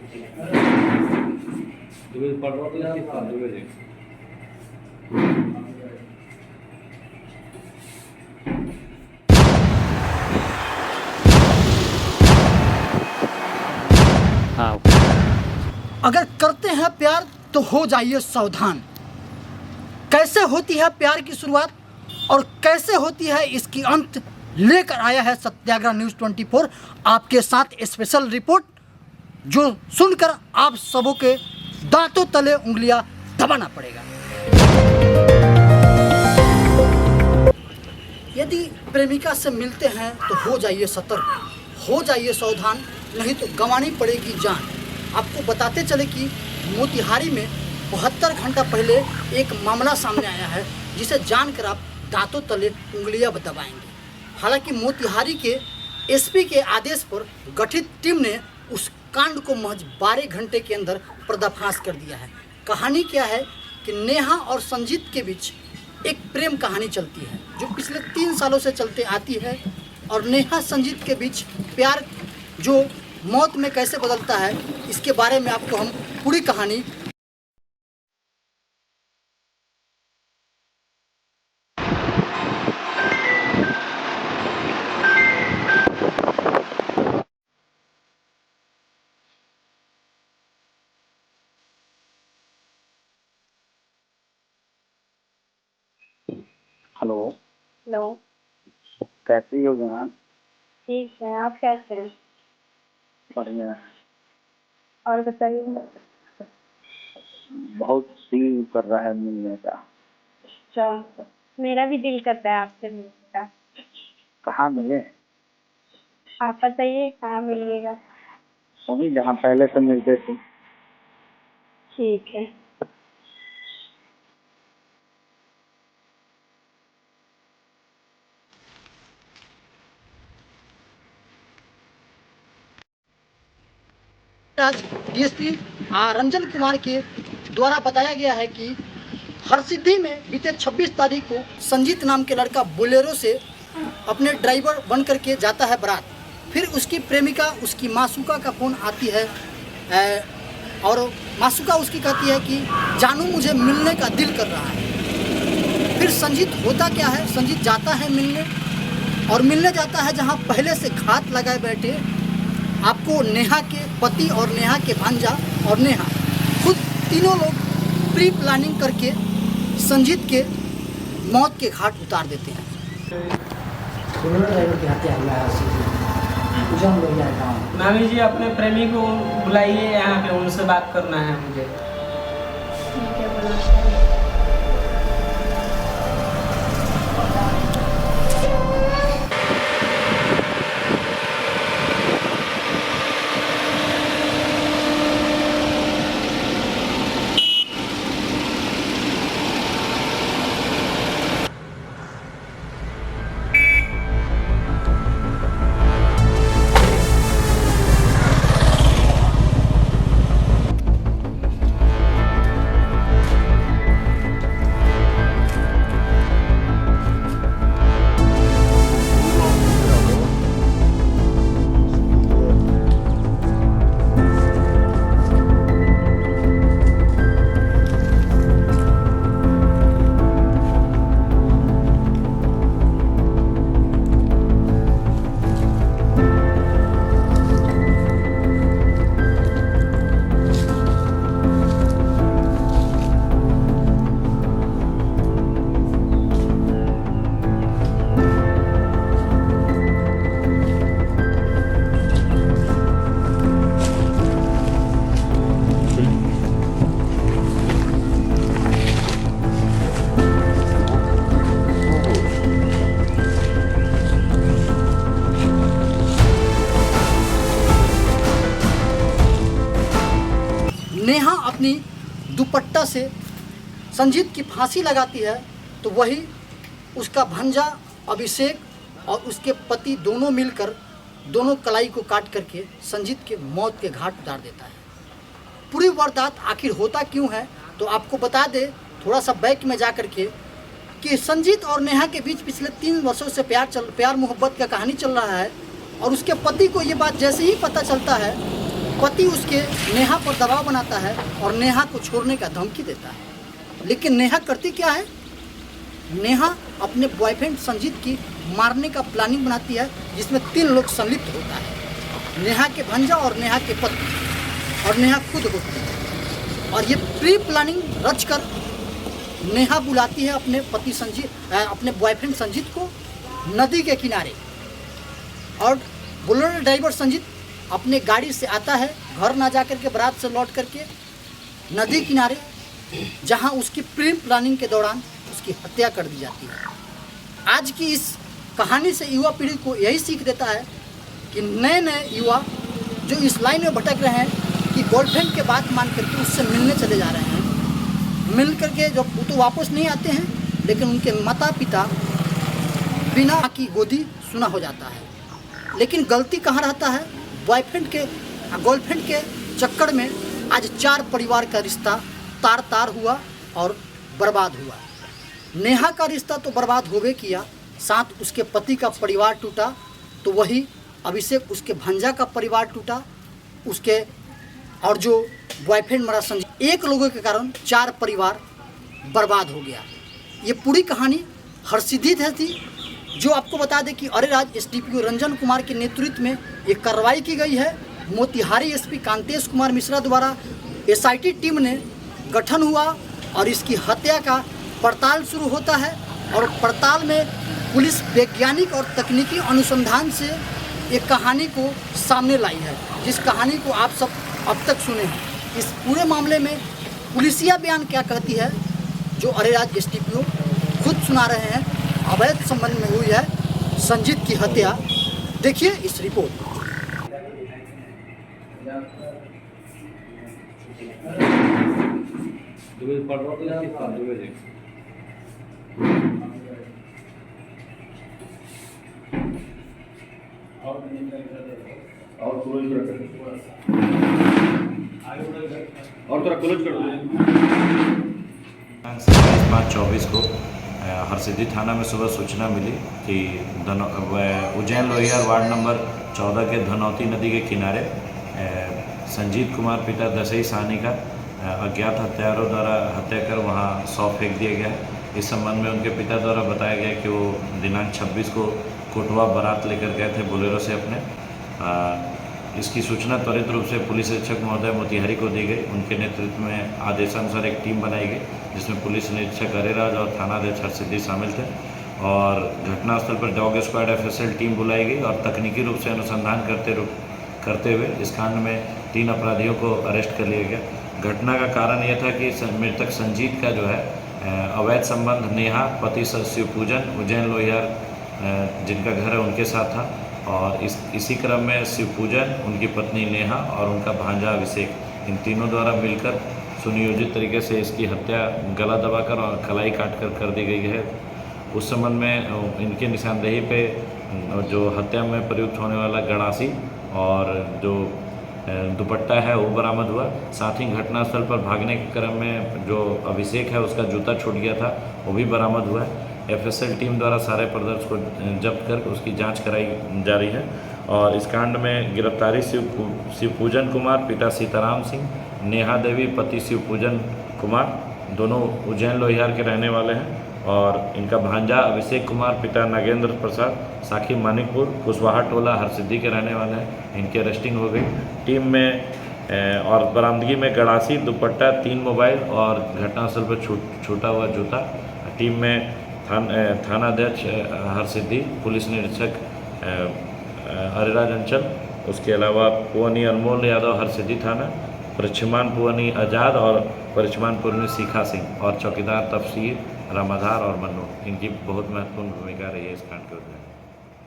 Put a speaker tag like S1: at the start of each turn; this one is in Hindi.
S1: हाँ।
S2: अगर करते हैं प्यार तो हो जाइए सावधान। कैसे होती है प्यार की शुरुआत और कैसे होती है इसकी अंत, लेकर आया है सत्याग्रह न्यूज़ 24 आपके साथ स्पेशल रिपोर्ट, जो सुनकर आप सबों के दांतों तले उंगलियां दबाना पड़ेगा। यदि प्रेमिका से मिलते हैं तो हो जाइए सतर्क, हो जाइए सावधान, नहीं तो गंवानी पड़ेगी जान। आपको बताते चले कि मोतिहारी में 72 घंटा पहले एक मामला सामने आया है, जिसे जानकर आप दांतों तले उंगलियां दबाएंगे। हालांकि मोतिहारी के एसपी के आदेश पर गठित टीम ने उस कांड को महज 12 घंटे के अंदर पर्दाफाश कर दिया है। कहानी क्या है कि नेहा और संजीत के बीच एक प्रेम कहानी चलती है, जो पिछले 3 सालों से चलते आती है। और नेहा संजीत के बीच प्यार जो मौत में कैसे बदलता है, इसके बारे में आपको हम पूरी कहानी
S1: हेलो।
S3: हेलो।
S1: कैसी हो जान?
S3: ठीक है, आप कैसे हैं?
S1: बढ़िया।
S3: और बताइए।
S1: बहुत दिल कर रहा है मिलने का।
S3: अच्छा, मेरा भी दिल करता है आपसे मिलने का।
S1: कहाँ मिले?
S3: आप बताइए कहाँ मिलिएगा?
S1: वही जहाँ पहले से मिलते थे।
S3: ठीक है।
S2: डीएसपी रंजन कुमार के द्वारा बताया गया है कि हरसिद्धि में बीते 26 तारीख को संजीत नाम के लड़का बोलेरो से अपने ड्राइवर बन करके जाता है बारात। फिर उसकी प्रेमिका उसकी मासूका का फ़ोन आती है और मासूका उसकी कहती है कि जानू मुझे मिलने का दिल कर रहा है। फिर संजीत होता क्या है, संजीत जाता है मिलने, और मिलने जाता है जहाँ पहले से घात लगाए बैठे आपको नेहा के पति और नेहा के भांजा और नेहा खुद तीनों लोग प्री प्लानिंग करके संजीत के मौत के घाट उतार देते हैं।
S4: मामी जी अपने प्रेमी को बुलाइए, यहाँ पे उनसे बात करना है मुझे।
S3: ठीक है, बुलाते हैं।
S2: नेहा अपनी दुपट्टा से संजीत की फांसी लगाती है, तो वही उसका भंजा अभिषेक और उसके पति दोनों मिलकर दोनों कलाई को काट करके संजीत के मौत के घाट उतार देता है। पूरी वारदात आखिर होता क्यों है, तो आपको बता दे थोड़ा सा बैक में जा करके कि संजीत और नेहा के बीच पिछले 3 वर्षों से प्यार मोहब्बत का कहानी चल रहा है। और उसके पति को ये बात जैसे ही पता चलता है पति उसके नेहा पर दबाव बनाता है और नेहा को छोड़ने का धमकी देता है। लेकिन नेहा करती क्या है? नेहा अपने बॉयफ्रेंड संजीत की मारने का प्लानिंग बनाती है, जिसमें 3 लोग संलिप्त होता है, नेहा के भंजा और नेहा के पति और नेहा खुद होती है। और ये प्री प्लानिंग रच कर नेहा बुलाती है अपने पति अपने बॉयफ्रेंड संजीत को नदी के किनारे, और बोलेरो ड्राइवर संजीत अपने गाड़ी से आता है, घर ना जा करके बारात से लौट करके नदी किनारे, जहां उसकी प्री प्लानिंग के दौरान उसकी हत्या कर दी जाती है। आज की इस कहानी से युवा पीढ़ी को यही सीख देता है कि नए नए युवा जो इस लाइन में भटक रहे हैं कि गर्लफ्रेंड के बात मान करके उससे मिलने चले जा रहे हैं, मिल करके जब वो तो वापस नहीं आते हैं, लेकिन उनके माता पिता बिना की गोदी सुना हो जाता है। लेकिन गलती कहाँ रहता है? बॉयफ्रेंड के गर्लफ्रेंड के चक्कर में आज 4 परिवार का रिश्ता तार तार हुआ और बर्बाद हुआ। नेहा का रिश्ता तो बर्बाद होवे किया, साथ उसके पति का परिवार टूटा, तो वही अभिषेक उसके भंजा का परिवार टूटा, उसके और जो बॉयफ्रेंड मरा संजय, एक लोगों के कारण 4 परिवार बर्बाद हो गया। ये पूरी कहानी हर्षिदित है थी, जो आपको बता दें कि अरेराज एसडीपीओ रंजन कुमार के नेतृत्व में ये कार्रवाई की गई है। मोतिहारी एसपी कांतेश कुमार मिश्रा द्वारा एसआईटी टीम ने गठन हुआ और इसकी हत्या का पड़ताल शुरू होता है, और पड़ताल में पुलिस वैज्ञानिक और तकनीकी अनुसंधान से एक कहानी को सामने लाई है, जिस कहानी को आप सब अब तक सुने हैं। इस पूरे मामले में पुलिसिया बयान क्या कहती है, जो अरेराज एसडीपीओ खुद सुना रहे हैं। अवैध संबंध में हुई है संजीत की हत्या, देखिए इस रिपोर्ट।
S5: और थोड़ा क्लोज कर दो।
S6: 5/24 को हरसिद्धि थाना में सुबह सूचना मिली कि उज्जैन लोहिया वार्ड नंबर 14 के धनौती नदी के किनारे संजीत कुमार पिता दसई साहनी का अज्ञात हत्यारों द्वारा हत्या कर वहां 100 फेंक दिया गया। इस संबंध में उनके पिता द्वारा बताया गया कि वो दिनांक 26 को कोटवा बारात लेकर गए थे बोलेरो से अपने। इसकी सूचना त्वरित रूप से पुलिस अधीक्षक महोदय मोतिहारी को दी गई। उनके नेतृत्व में आदेशानुसार एक टीम बनाई गई, जिसमें पुलिस निरीक्षक अरेराज और थानाध्यक्ष हरसिद्धि शामिल थे, और घटनास्थल पर डॉग स्क्वाड एफएसएल टीम बुलाई गई और तकनीकी रूप से अनुसंधान करते हुए इस कांड में 3 अपराधियों को अरेस्ट कर लिया गया। घटना का कारण यह था कि मृतक संजीत का जो है अवैध संबंध नेहा पति शिवपूजन उज्जैन लोहियार जिनका घर है उनके साथ था, और इसी क्रम में शिवपूजन, उनकी पत्नी नेहा और उनका भांजा अभिषेक, इन तीनों द्वारा मिलकर सुनियोजित तरीके से इसकी हत्या गला दबाकर और कलाई काटकर कर दी गई है। उस संबंध में इनके निशानदेही पे जो हत्या में प्रयुक्त होने वाला गड़ासी और जो दुपट्टा है वो बरामद हुआ। साथ ही घटनास्थल पर भागने के क्रम में जो अभिषेक है उसका जूता छूट गया था, वो भी बरामद हुआ है। एफएसएल टीम द्वारा सारे प्रदर्श को जब्त कर उसकी जांच कराई जा रही है, और इस कांड में गिरफ्तारी शिवपूजन कुमार पिता सीताराम सिंह, नेहा देवी पति शिवपूजन कुमार, दोनों उज्जैन लोहियार के रहने वाले हैं, और इनका भांजा अभिषेक कुमार पिता नागेंद्र प्रसाद साखी मानिकपुर कुशवाहा टोला हरसिद्धि के रहने वाले हैं। इनकी अरेस्टिंग हो गई। टीम में और बरामदगी में गड़ासी, दुपट्टा, 3 मोबाइल और घटनास्थल पर छूटा हुआ जूता। टीम में थानाध्यक्ष हरसिद्धि, पुलिस निरीक्षक अरेराज अंचल, उसके अलावा पुअनी अनमोल यादव हरसिद्धि थाना, परिक्षमान पुअनी आज़ाद और परिक्षमान पुअनी सीखा सिंह, और चौकीदार तफसीर रामाधार और मन्नू, इनकी बहुत महत्वपूर्ण भूमिका रही है इस कांड के उद्योग में।